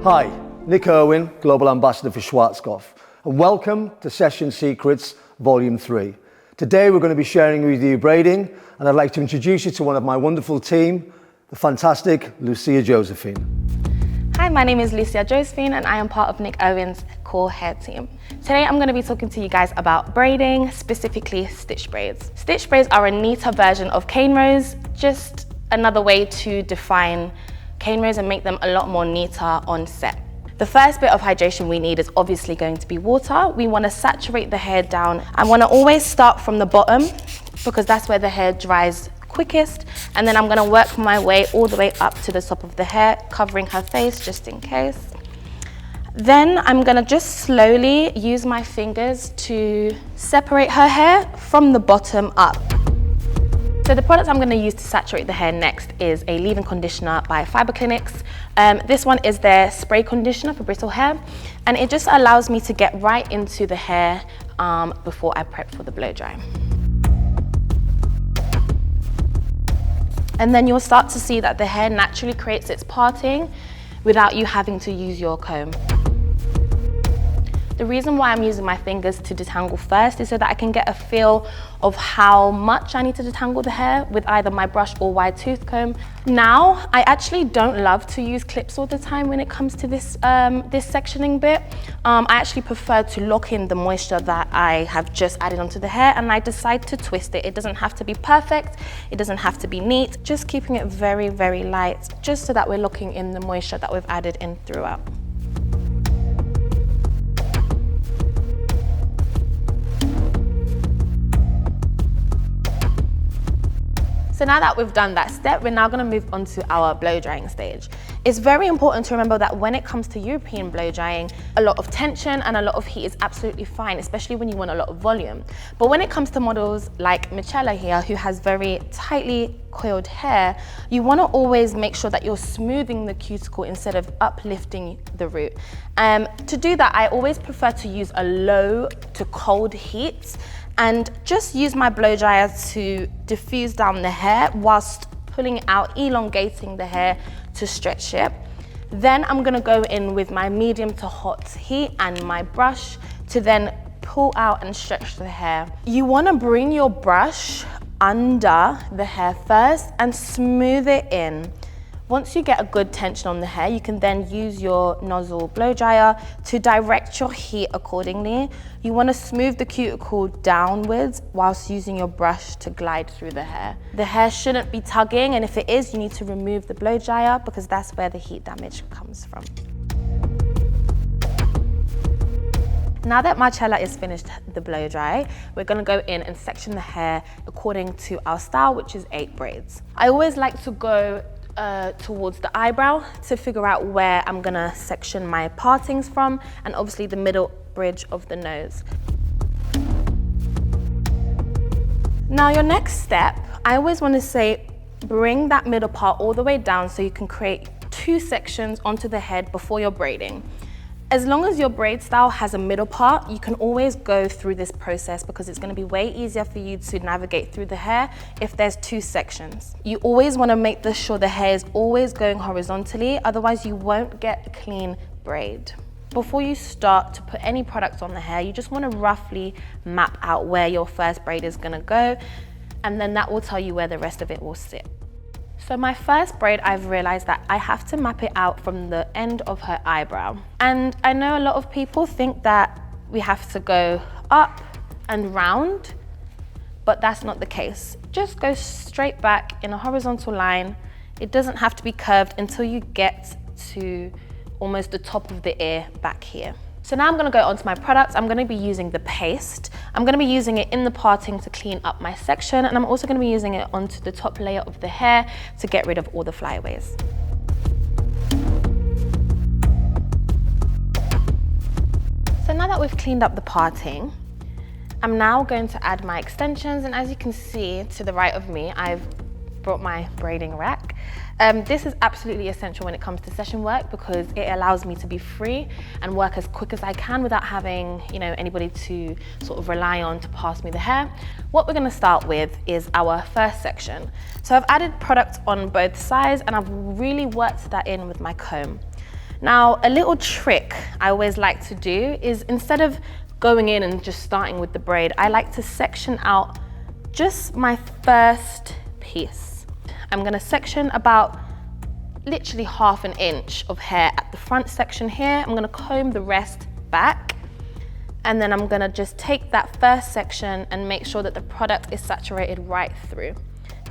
Hi, Nick Irwin, Global Ambassador for Schwarzkopf, and welcome to Session Secrets Volume 3. Today we're going to be sharing with you braiding, and I'd like to introduce you to one of my wonderful team, the fantastic Lucia Josephine. Hi, my name is Lucia Josephine and I am part of Nick Irwin's core hair team. Today I'm going to be talking to you guys about braiding, specifically stitch braids. Stitch braids are a neater version of cane rows, just another way to define cane rows and make them a lot more neater on set. The first bit of hydration we need is obviously going to be water. We want to saturate the hair down. I want to always start from the bottom because that's where the hair dries quickest, and then I'm going to work my way all the way up to the top of the hair, covering her face just in case. Then I'm going to just slowly use my fingers to separate her hair from the bottom up. So the product I'm going to use to saturate the hair next is a leave-in conditioner by Fiber Clinics. This one is their spray conditioner for brittle hair, and it just allows me to get right into the hair before I prep for the blow dry. And then you'll start to see that the hair naturally creates its parting without you having to use your comb. The reason why I'm using my fingers to detangle first is so that I can get a feel of how much I need to detangle the hair with either my brush or wide tooth comb. Now, I actually don't love to use clips all the time when it comes to this sectioning bit. I actually prefer to lock in the moisture that I have just added onto the hair, and I decide to twist it. It doesn't have to be perfect, it doesn't have to be neat, just keeping it very, very light, just so that we're locking in the moisture that we've added in throughout. So now that we've done that step, we're now going to move on to our blow drying stage. It's very important to remember that when it comes to European blow drying, a lot of tension and a lot of heat is absolutely fine, especially when you want a lot of volume. But when it comes to models like Michela here, who has very tightly coiled hair, you want to always make sure that you're smoothing the cuticle instead of uplifting the root. To do that, I always prefer to use a low to cold heat and just use my blow dryer to diffuse down the hair whilst pulling it out, elongating the hair to stretch it. Then I'm gonna go in with my medium to hot heat and my brush to then pull out and stretch the hair. You wanna bring your brush under the hair first and smooth it in. Once you get a good tension on the hair, you can then use your nozzle blow dryer to direct your heat accordingly. You want to smooth the cuticle downwards whilst using your brush to glide through the hair. The hair shouldn't be tugging, and if it is, you need to remove the blow dryer because that's where the heat damage comes from. Now that Marcella is finished the blow dry, we're going to go in and section the hair according to our style, which is 8 braids. I always like to go towards the eyebrow to figure out where I'm gonna section my partings from, and obviously the middle bridge of the nose. Now your next step, I always want to say bring that middle part all the way down so you can create 2 sections onto the head before you're braiding. As long as your braid style has a middle part, you can always go through this process because it's going to be way easier for you to navigate through the hair if there's 2 sections. You always want to make sure the hair is always going horizontally, otherwise you won't get a clean braid. Before you start to put any products on the hair, you just want to roughly map out where your first braid is going to go, and then that will tell you where the rest of it will sit. So my first braid, I've realized that I have to map it out from the end of her eyebrow. And I know a lot of people think that we have to go up and round, but that's not the case. Just go straight back in a horizontal line. It doesn't have to be curved until you get to almost the top of the ear back here. So now I'm going to go on to my products. I'm going to be using the paste. I'm going to be using it in the parting to clean up my section, and I'm also going to be using it onto the top layer of the hair to get rid of all the flyaways. So now that we've cleaned up the parting, I'm now going to add my extensions, and as you can see to the right of me, I've brought my braiding rack. This is absolutely essential when it comes to session work because it allows me to be free and work as quick as I can without having, anybody to sort of rely on to pass me the hair. What we're going to start with is our first section. So I've added product on both sides and I've really worked that in with my comb. Now, a little trick I always like to do is instead of going in and just starting with the braid, I like to section out just my first piece. I'm gonna section about literally ½ an inch of hair at the front section here. I'm gonna comb the rest back, and then I'm gonna just take that first section and make sure that the product is saturated right through.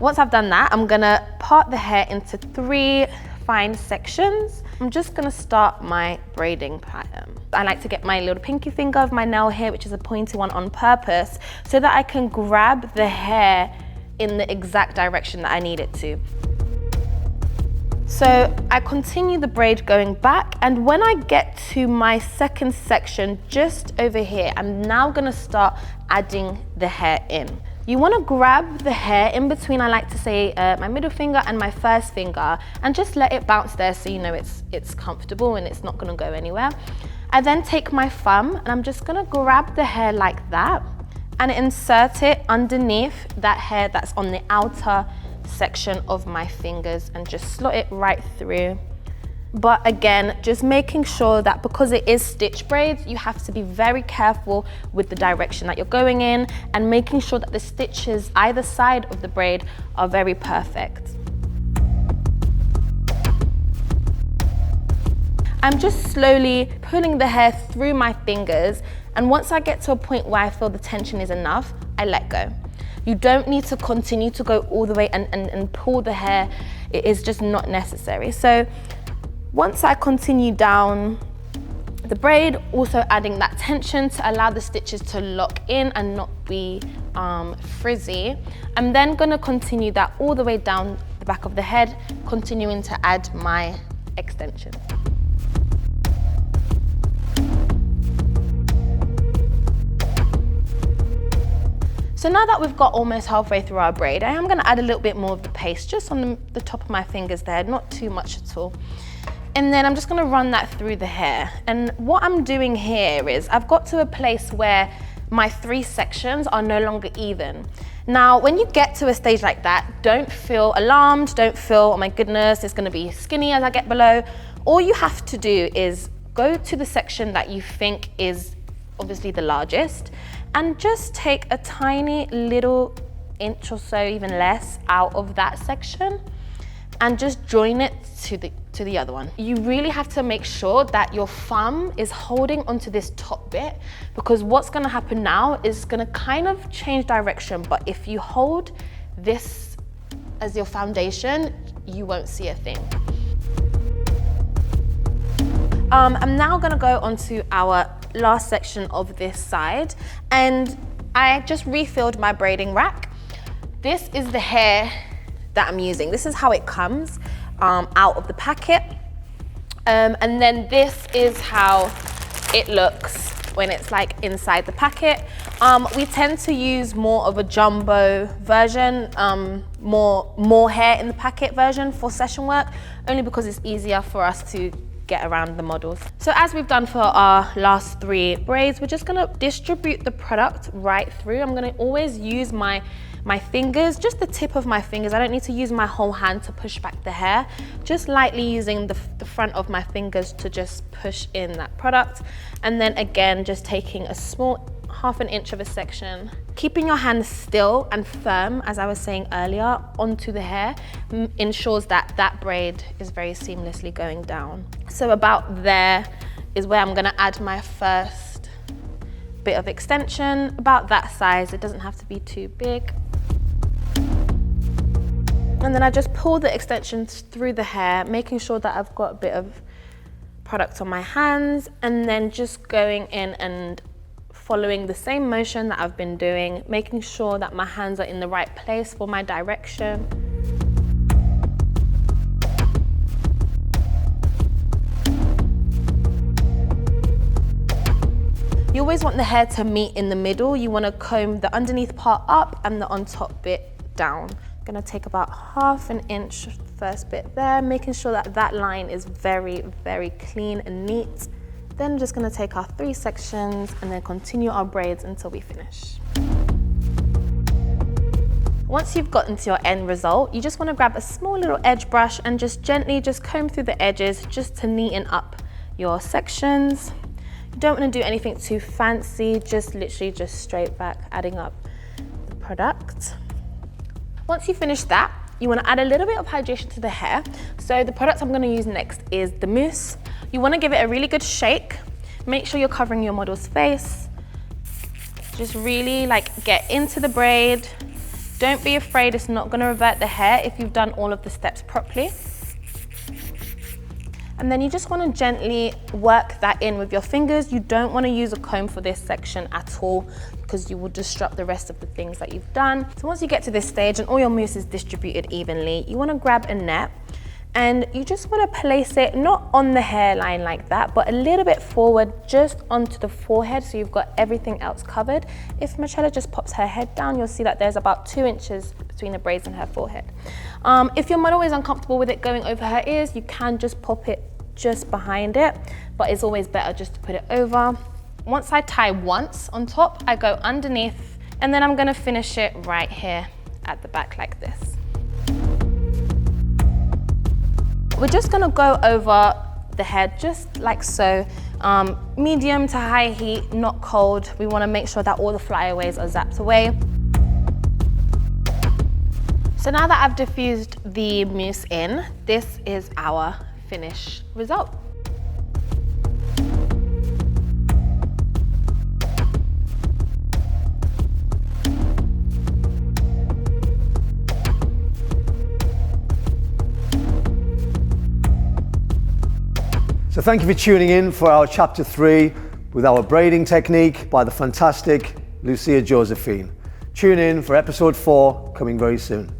Once I've done that, I'm gonna part the hair into 3 fine sections. I'm just gonna start my braiding pattern. I like to get my little pinky finger of my nail here, which is a pointy one on purpose, so that I can grab the hair in the exact direction that I need it to. So I continue the braid going back, and when I get to my second section just over here, I'm now gonna start adding the hair in. You wanna grab the hair in between, I like to say, my middle finger and my first finger, and just let it bounce there so you know it's comfortable and it's not gonna go anywhere. I then take my thumb and I'm just gonna grab the hair like that and insert it underneath that hair that's on the outer section of my fingers and just slot it right through. But again, just making sure that because it is stitch braids, you have to be very careful with the direction that you're going in and making sure that the stitches either side of the braid are very perfect. I'm just slowly pulling the hair through my fingers, and once I get to a point where I feel the tension is enough, I let go. You don't need to continue to go all the way and pull the hair. It is just not necessary. So once I continue down the braid, also adding that tension to allow the stitches to lock in and not be frizzy, I'm then gonna continue that all the way down the back of the head, continuing to add my extension. So now that we've got almost halfway through our braid, I am gonna add a little bit more of the paste just on the top of my fingers there, not too much at all. And then I'm just gonna run that through the hair. And what I'm doing here is I've got to a place where my 3 sections are no longer even. Now, when you get to a stage like that, don't feel alarmed, don't feel, oh my goodness, it's gonna be skinny as I get below. All you have to do is go to the section that you think is obviously the largest, and just take a tiny little inch or so, even less, out of that section and just join it to the other one. You really have to make sure that your thumb is holding onto this top bit, because what's gonna happen now is gonna kind of change direction, but if you hold this as your foundation, you won't see a thing. I'm now gonna go onto our last section of this side, and I just refilled my braiding rack. This is the hair that I'm using. This is how it comes out of the packet, and then this is how it looks when it's like inside the packet. We tend to use more of a jumbo version, more hair in the packet version for session work, only because it's easier for us to get around the models. So as we've done for our last 3 braids, we're just gonna distribute the product right through. I'm gonna always use my fingers, just the tip of my fingers. I don't need to use my whole hand to push back the hair, just lightly using the front of my fingers to just push in that product. And then again, just taking a small ½ an inch of a section, keeping your hand still and firm, as I was saying earlier, onto the hair ensures that that braid is very seamlessly going down. So about there is where I'm gonna add my first bit of extension, about that size. It doesn't have to be too big. And then I just pull the extensions through the hair, making sure that I've got a bit of product on my hands, and then just going in and following the same motion that I've been doing, making sure that my hands are in the right place for my direction. You always want the hair to meet in the middle. You want to comb the underneath part up and the on top bit down. I'm gonna take about ½ an inch first bit there, making sure that that line is very, very clean and neat. Then I'm just gonna take our 3 sections and then continue our braids until we finish. Once you've gotten to your end result, you just wanna grab a small little edge brush and just gently just comb through the edges just to neaten up your sections. You don't want to do anything too fancy, just literally just straight back, adding up the product. Once you finish that, you want to add a little bit of hydration to the hair. So the product I'm going to use next is the mousse. You want to give it a really good shake. Make sure you're covering your model's face. Just really like get into the braid. Don't be afraid, it's not going to revert the hair if you've done all of the steps properly. And then you just want to gently work that in with your fingers. You don't want to use a comb for this section at all because you will disrupt the rest of the things that you've done. So once you get to this stage and all your mousse is distributed evenly, you want to grab a net and you just want to place it not on the hairline like that, but a little bit forward just onto the forehead so you've got everything else covered. If Michelle just pops her head down, you'll see that there's about 2 inches between the braids and her forehead. If your model is uncomfortable with it going over her ears, you can just pop it just behind it, but it's always better just to put it over. Once I tie once on top, I go underneath, and then I'm gonna finish it right here at the back like this. We're just gonna go over the head just like so. Medium to high heat, not cold. We wanna make sure that all the flyaways are zapped away. So now that I've diffused the mousse in, this is our finished result. So thank you for tuning in for our chapter 3 with our braiding technique by the fantastic Lucia Josephine. Tune in for episode 4 coming very soon.